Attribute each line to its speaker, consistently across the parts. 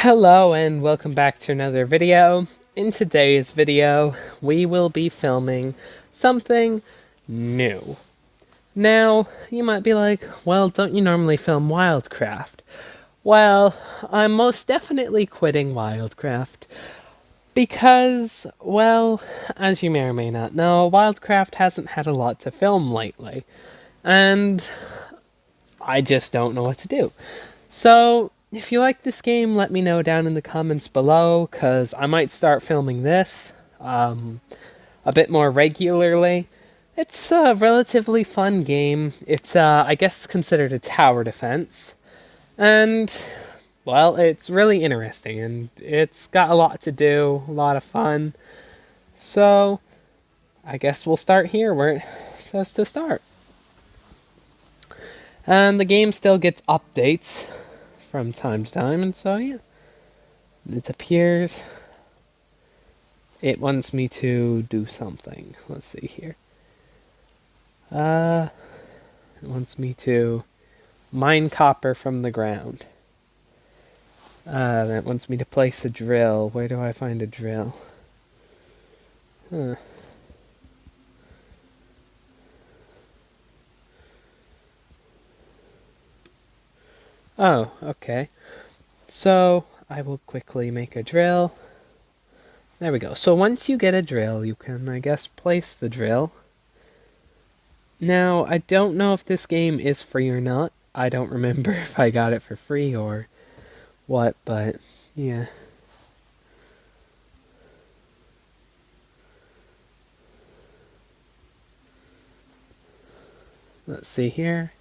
Speaker 1: Hello and welcome back to another video. In today's video, we will be filming something new. Now, you might be like, well, don't you normally film wildcraft? Well, I'm most definitely quitting wildcraft because, well, as you may or may not know, wildcraft hasn't had a lot to film lately, and I just don't know what to do. So, if you like this game, let me know down in the comments below, because I might start filming this a bit more regularly. It's a relatively fun game. It's, I guess, considered a tower defense. And, well, it's really interesting, and it's got a lot to do, a lot of fun. So, I guess we'll start here where it says to start. And the game still gets updates from time to time, and so yeah, it appears it wants me to do something. Let's see here. It wants me to mine copper from the ground. That wants me to place a drill. Where do I find a drill? Huh. Oh, okay. So, I will quickly make a drill. There we go. So once you get a drill, you can, I guess, place the drill. Now, I don't know if this game is free or not. I don't remember if I got it for free or what, but yeah. Let's see here.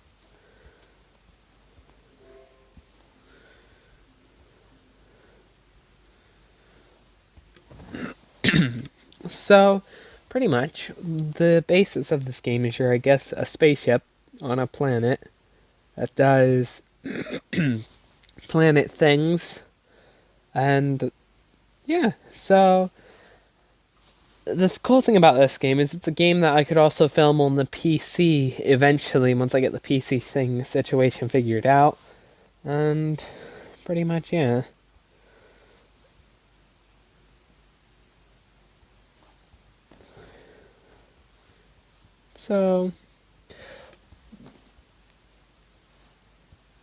Speaker 1: So, pretty much, the basis of this game is you're, I guess, a spaceship on a planet that does planet things. And, yeah, so the cool thing about this game is it's a game that I could also film on the PC eventually once I get the PC thing situation figured out. And, pretty much, yeah. So,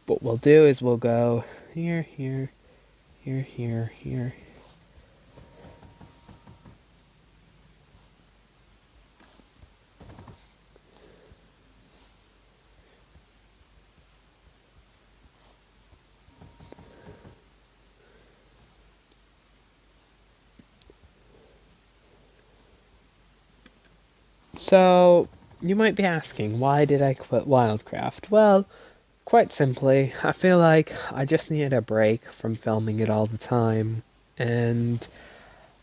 Speaker 1: what we'll do is we'll go here, here, here, here, here. So, you might be asking, why did I quit wildcraft? Well, quite simply, I feel like I just needed a break from filming it all the time, and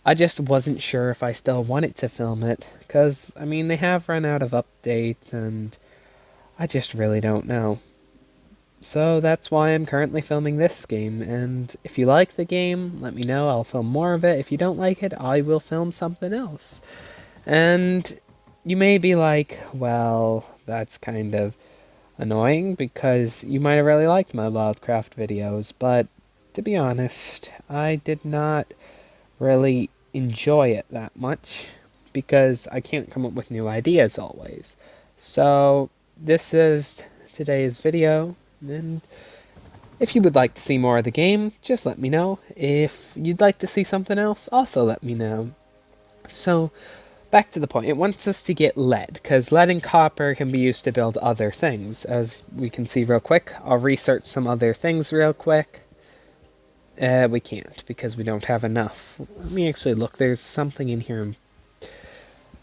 Speaker 1: I just wasn't sure if I still wanted to film it, because, I mean, they have run out of updates, and I just really don't know. So that's why I'm currently filming this game, and if you like the game, let me know, I'll film more of it. If you don't like it, I will film something else. And you may be like, well, that's kind of annoying because you might have really liked my wildcraft videos, but to be honest, I did not really enjoy it that much because I can't come up with new ideas always. So this is today's video, and if you would like to see more of the game, just let me know. If you'd like to see something else, also let me know. So, back to the point, it wants us to get lead, because lead and copper can be used to build other things, as we can see real quick. I'll research some other things real quick. We can't, because we don't have enough. Let me actually look, there's something in here.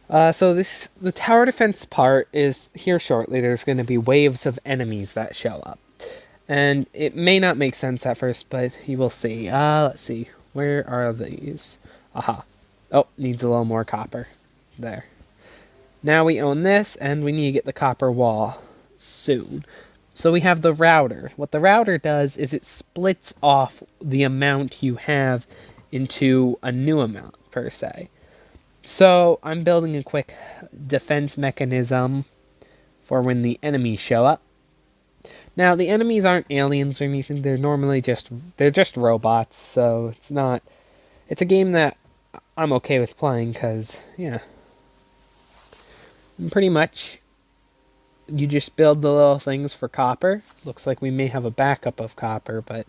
Speaker 1: So the tower defense part is here shortly. There's going to be waves of enemies that show up. And it may not make sense at first, but you will see. Let's see, where are these? Aha. Oh, needs a little more copper. There. Now we own this, and we need to get the copper wall soon. So we have the router. What the router does is it splits off the amount you have into a new amount, per se. So I'm building a quick defense mechanism for when the enemies show up. Now, the enemies aren't aliens or anything. They're just robots, so it's a game that I'm okay with playing because, yeah, pretty much you just build the little things for copper. Looks like we may have a backup of copper, but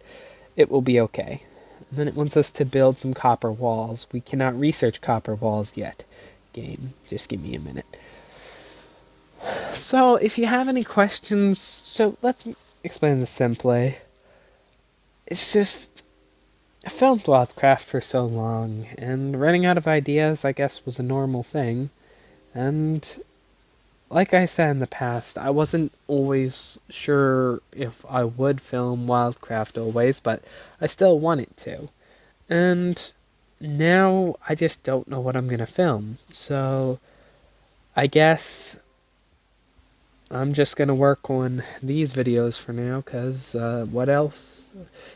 Speaker 1: it will be okay. And then it wants us to build some copper walls. We cannot research copper walls yet. Game, just give me a minute. So, if you have any questions, so let's explain this simply. It's just, I filmed wildcraft for so long, and running out of ideas, I guess, was a normal thing. And like I said in the past, I wasn't always sure if I would film wildcraft always, but I still wanted to. And now I just don't know what I'm gonna film. So I guess I'm just gonna work on these videos for now, cause what else?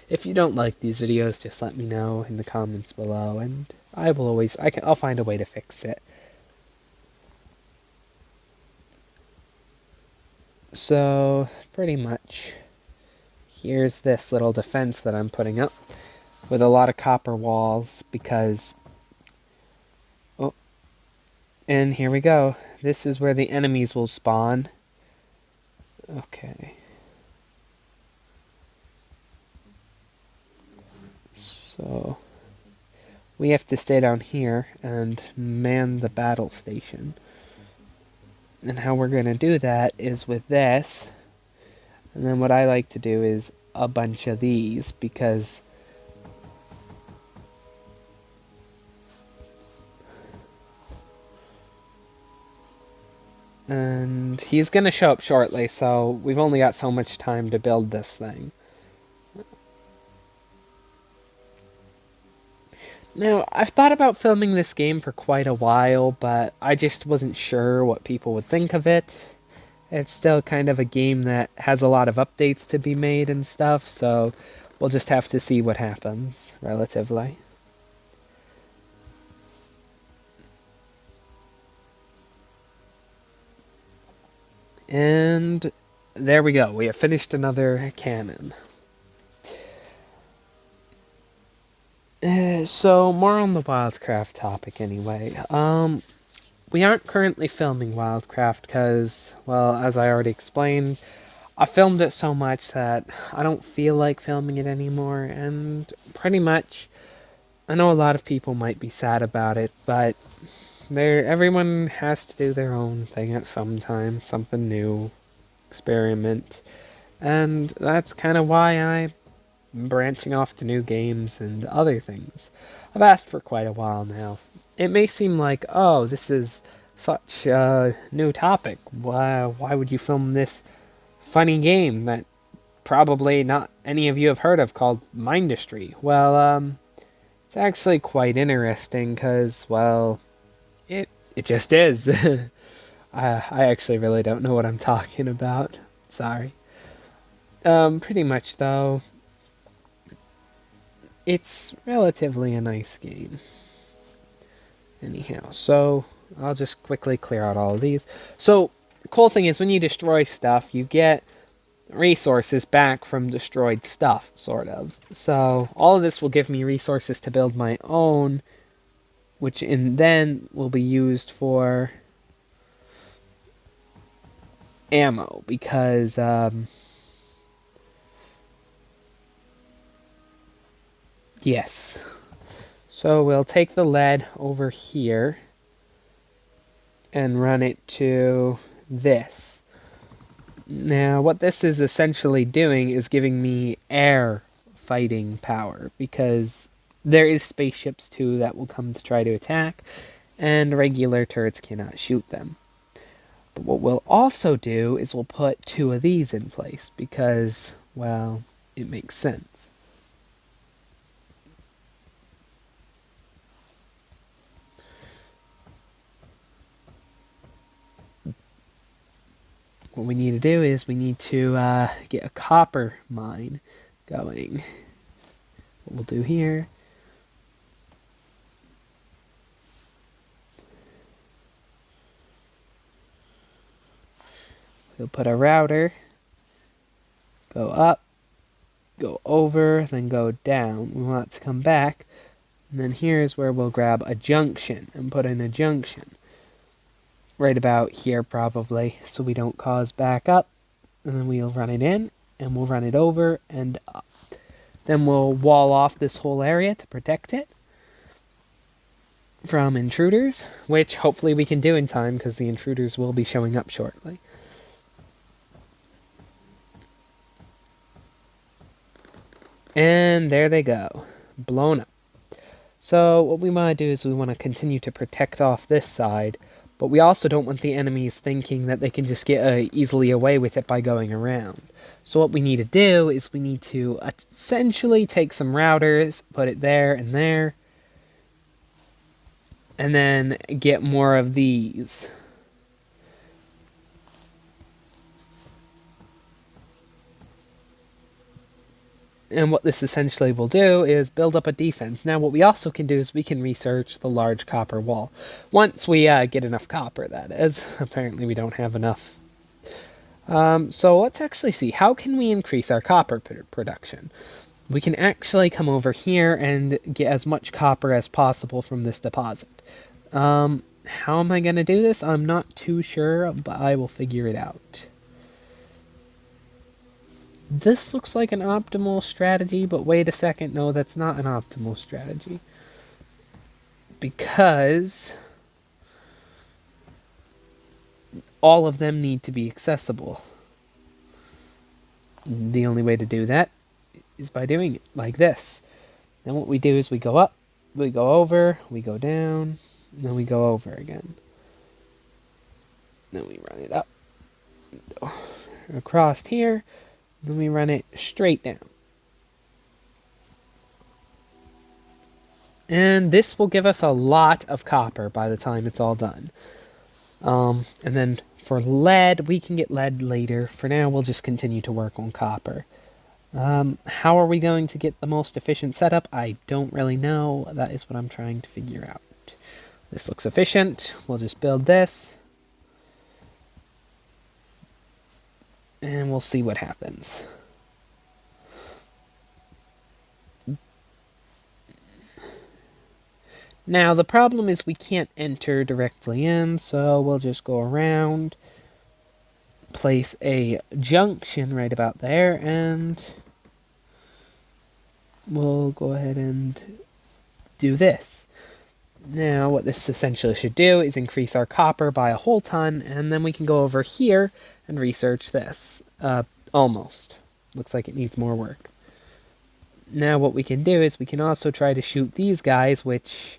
Speaker 1: If you don't like these videos, just let me know in the comments below, and I'll find a way to fix it. So pretty much, here's this little defense that I'm putting up with a lot of copper walls because, oh, and here we go. This is where the enemies will spawn. Okay. So we have to stay down here and man the battle station. And how we're going to do that is with this. And then what I like to do is a bunch of these because and he's going to show up shortly, so we've only got so much time to build this thing. Now, I've thought about filming this game for quite a while, but I just wasn't sure what people would think of it. It's still kind of a game that has a lot of updates to be made and stuff, so we'll just have to see what happens, relatively. And there we go. We have finished another cannon. So, more on the wildcraft topic anyway. We aren't currently filming wildcraft because, well, as I already explained, I filmed it so much that I don't feel like filming it anymore, and pretty much, I know a lot of people might be sad about it, but everyone has to do their own thing at some time, something new, experiment, and that's kind of why I'm branching off to new games and other things. I've asked for quite a while now. It may seem like, oh, this is such a new topic. Why would you film this funny game that probably not any of you have heard of called Mindustry? Well, it's actually quite interesting because, well, it just is. I actually really don't know what I'm talking about. Sorry. Pretty much though, it's relatively a nice game. Anyhow, so I'll just quickly clear out all of these. So, the cool thing is when you destroy stuff, you get resources back from destroyed stuff, sort of. So, all of this will give me resources to build my own, which then will be used for ammo, because, yes. So we'll take the lead over here and run it to this. Now, what this is essentially doing is giving me air fighting power, because there is spaceships too that will come to try to attack, and regular turrets cannot shoot them. But what we'll also do is we'll put two of these in place, because, well, it makes sense. What we need to do is we need to get a copper mine going. What we'll do here, we'll put a router go up, go over, then go down. We want it to come back, and then here's where we'll grab a junction and put in a junction. Right about here probably, so we don't cause back up. And then we'll run it in, and we'll run it over and up. Then we'll wall off this whole area to protect it from intruders, which hopefully we can do in time because the intruders will be showing up shortly. And there they go, blown up. So what we want to do is we want to continue to protect off this side, but we also don't want the enemies thinking that they can just get easily away with it by going around. So what we need to do is we need to essentially take some routers, put it there, and then get more of these. And what this essentially will do is build up a defense. Now what we also can do is we can research the large copper wall. Once we get enough copper, that is. Apparently we don't have enough. So let's actually see. How can we increase our copper production? We can actually come over here and get as much copper as possible from this deposit. How am I going to do this? I'm not too sure, but I will figure it out. This looks like an optimal strategy, but wait a second. No, that's not an optimal strategy. Because all of them need to be accessible. The only way to do that is by doing it like this. Then what we do is we go up, we go over, we go down, and then we go over again. Then we run it up, across here, then we run it straight down. And this will give us a lot of copper by the time it's all done. And then for lead, we can get lead later. For now, we'll just continue to work on copper. How are we going to get the most efficient setup? I don't really know. That is what I'm trying to figure out. This looks efficient. We'll just build this. And we'll see what happens. Now, the problem is we can't enter directly in, so we'll just go around, place a junction right about there, and we'll go ahead and do this. Now, what this essentially should do is increase our copper by a whole ton, and then we can go over here and research this. Almost. Looks like it needs more work. Now, what we can do is we can also try to shoot these guys, which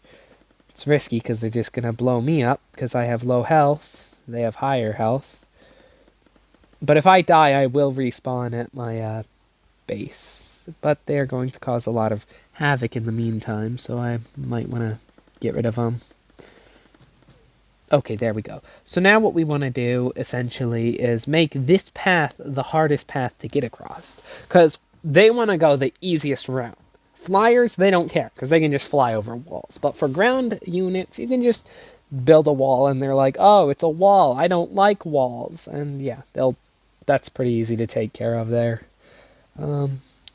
Speaker 1: it's risky because they're just going to blow me up because I have low health. They have higher health. But if I die, I will respawn at my base. But they're going to cause a lot of havoc in the meantime, so I might want to get rid of them. Okay, there we go. So now what we want to do, essentially, is make this path the hardest path to get across. Because they want to go the easiest route. Flyers, they don't care, because they can just fly over walls. But for ground units, you can just build a wall, and they're like, oh, it's a wall. I don't like walls. And yeah, that's pretty easy to take care of there.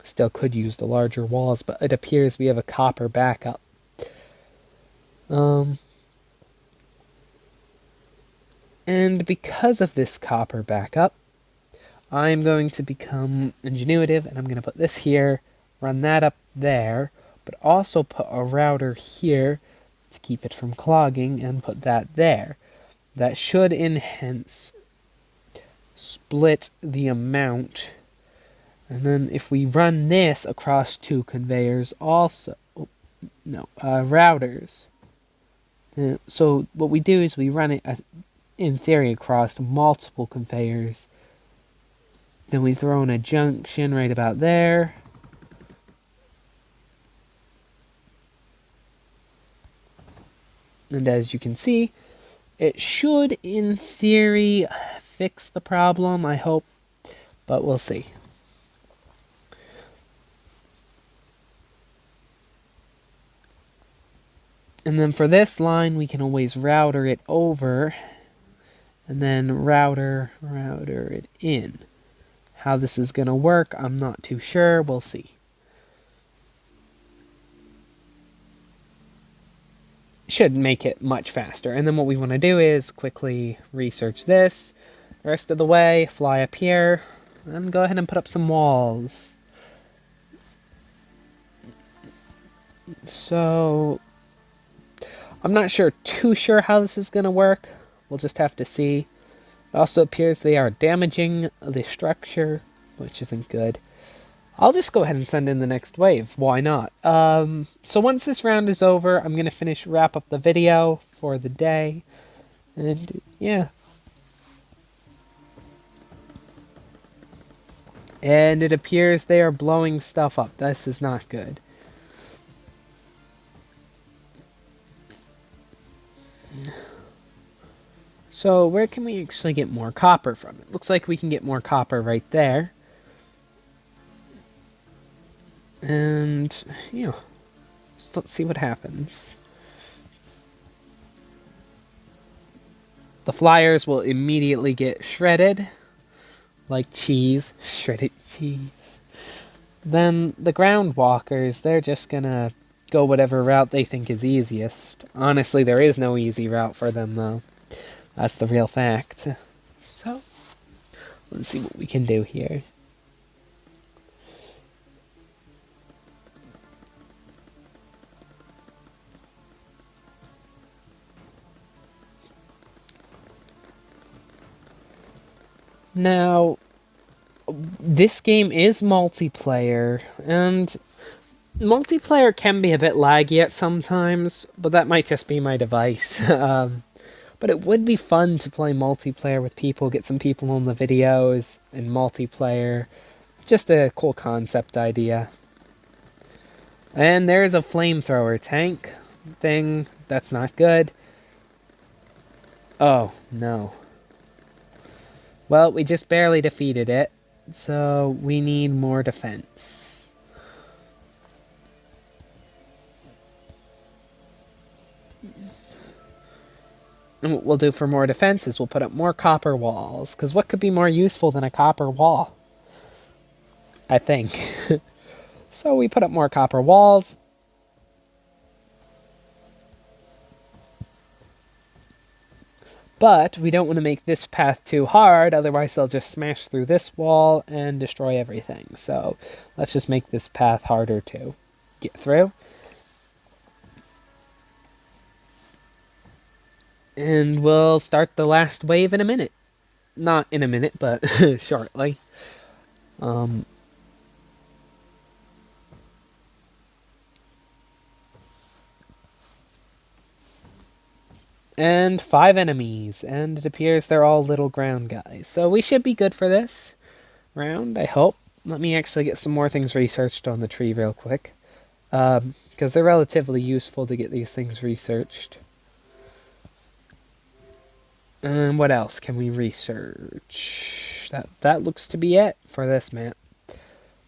Speaker 1: Still could use the larger walls, but it appears we have a copper backup. And because of this copper backup, I'm going to become ingenuitive, and I'm going to put this here, run that up there, but also put a router here to keep it from clogging, and put that there. That should enhance, split the amount, and then if we run this across two conveyors also, routers. So what we do is we run it, in theory, across multiple conveyors. Then we throw in a junction right about there. And as you can see, it should, in theory, fix the problem, I hope. But we'll see. And then for this line, we can always router it over. And then router it in. How this is gonna work, I'm not too sure. We'll see. Should make it much faster. And then what we want to do is quickly research this. The rest of the way, fly up here, and go ahead and put up some walls. So, I'm not too sure how this is going to work. We'll just have to see. It also appears they are damaging the structure, which isn't good. I'll just go ahead and send in the next wave. Why not? So once this round is over, I'm going to wrap up the video for the day. And, yeah. And it appears they are blowing stuff up. This is not good. So where can we actually get more copper from? It looks like we can get more copper right there. And, yeah, so let's see what happens. The flyers will immediately get shredded, like cheese, shredded cheese. Then the ground walkers, they're just gonna go whatever route they think is easiest. Honestly, there is no easy route for them, though. That's the real fact. So, let's see what we can do here. Now, this game is multiplayer, and multiplayer can be a bit laggy at sometimes, but that might just be my device. But it would be fun to play multiplayer with people, get some people on the videos in multiplayer. Just a cool concept idea. And there's a flamethrower tank thing. That's not good. Oh, no. Well, we just barely defeated it, so we need more defense. And what we'll do for more defense is we'll put up more copper walls, because what could be more useful than a copper wall? I think. So we put up more copper walls. But we don't want to make this path too hard, otherwise they'll just smash through this wall and destroy everything. So let's just make this path harder to get through. And we'll start the last wave in a minute. Not in a minute, but shortly. And 5 enemies, and it appears they're all little ground guys. So we should be good for this round, I hope. Let me actually get some more things researched on the tree real quick. Because they're relatively useful to get these things researched. And what else can we research? That looks to be it for this map.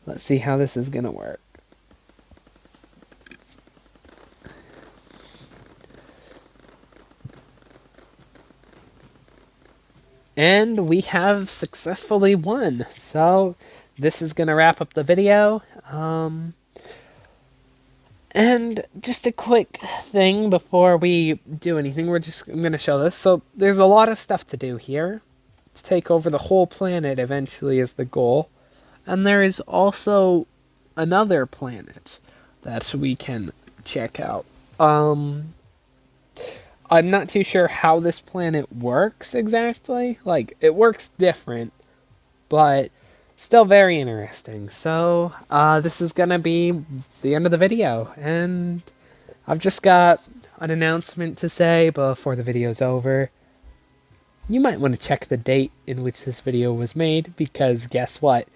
Speaker 1: Let's see how this is going to work. And we have successfully won. So this is going to wrap up the video. And just a quick thing before we do anything, I'm going to show this. So there's a lot of stuff to do here. To take over the whole planet eventually is the goal. And there is also another planet that we can check out. I'm not too sure how this planet works exactly. Like, it works different, but still very interesting. So, this is gonna be the end of the video, and I've just got an announcement to say before the video's over. You might want to check the date in which this video was made, because guess what?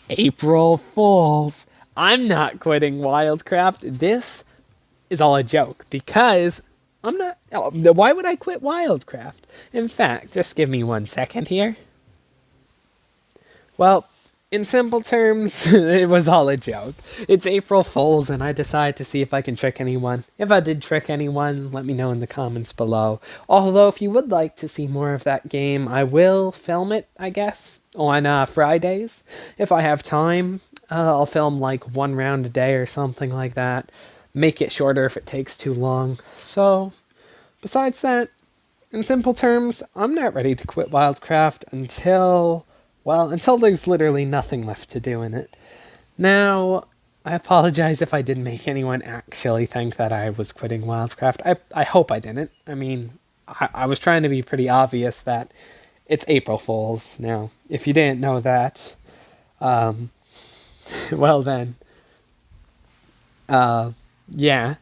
Speaker 1: April Fools! I'm not quitting Wildcraft. This is all a joke, because I'm not... Why would I quit Wildcraft? In fact, just give me 1 second here. Well, In simple terms, it was all a joke. It's April Fool's, and I decided to see if I can trick anyone. If I did trick anyone, let me know in the comments below. Although, if you would like to see more of that game, I will film it, I guess, on Fridays. If I have time, I'll film like one round a day or something like that. Make it shorter if it takes too long. So, besides that, in simple terms, I'm not ready to quit wildcraft until there's literally nothing left to do in it. Now, I apologize if I did make anyone actually think that I was quitting wildcraft. I hope I didn't. I mean, I was trying to be pretty obvious that it's April Fool's. Now, if you didn't know that, well then, yeah.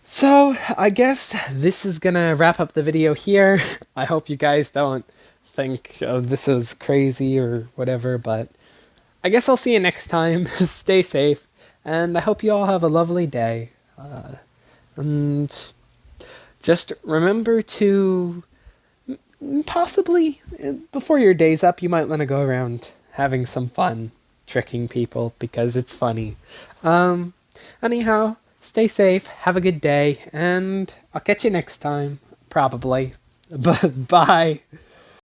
Speaker 1: So, I guess this is gonna wrap up the video here. I hope you guys don't think this is crazy or whatever, but I guess I'll see you next time. Stay safe, and I hope you all have a lovely day. And just remember to possibly, before your day's up, you might want to go around having some fun tricking people because it's funny. Anyhow, stay safe, have a good day, and I'll catch you next time, probably. Bye.